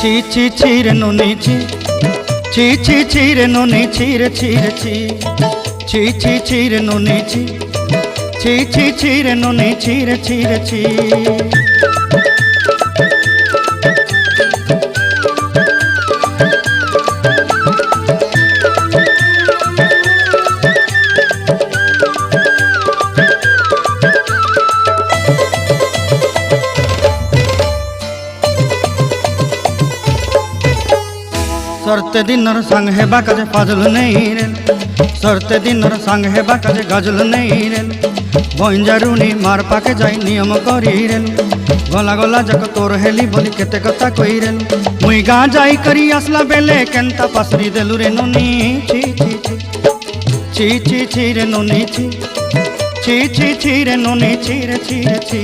ছি ছি ছি রে নুনি ছি, ছি ছি ছি রে নুনি ছি রে ছি রে ছি, ছি ছি ছি রে নুনি ছি, ছি ছি ছি রে নুনি ছি রে ছি রে ছি। सरते दिनर संग हेबा काजे फाजल नहीं रेल, सरते दिनर संग हेबा काजे गजल नहीं रेल, बंजारुनी मार पाके जाई नियम करी रेल, गला गला जक तोर हेली बोली केते कथा कई रेल, मुई गा जाई करी आसला बेले केंता पासरी देलु रे नुनी ची ची ची, ची ची ची रे नुनी ची, ची ची ची रे नुनी ची रे ची रे ची।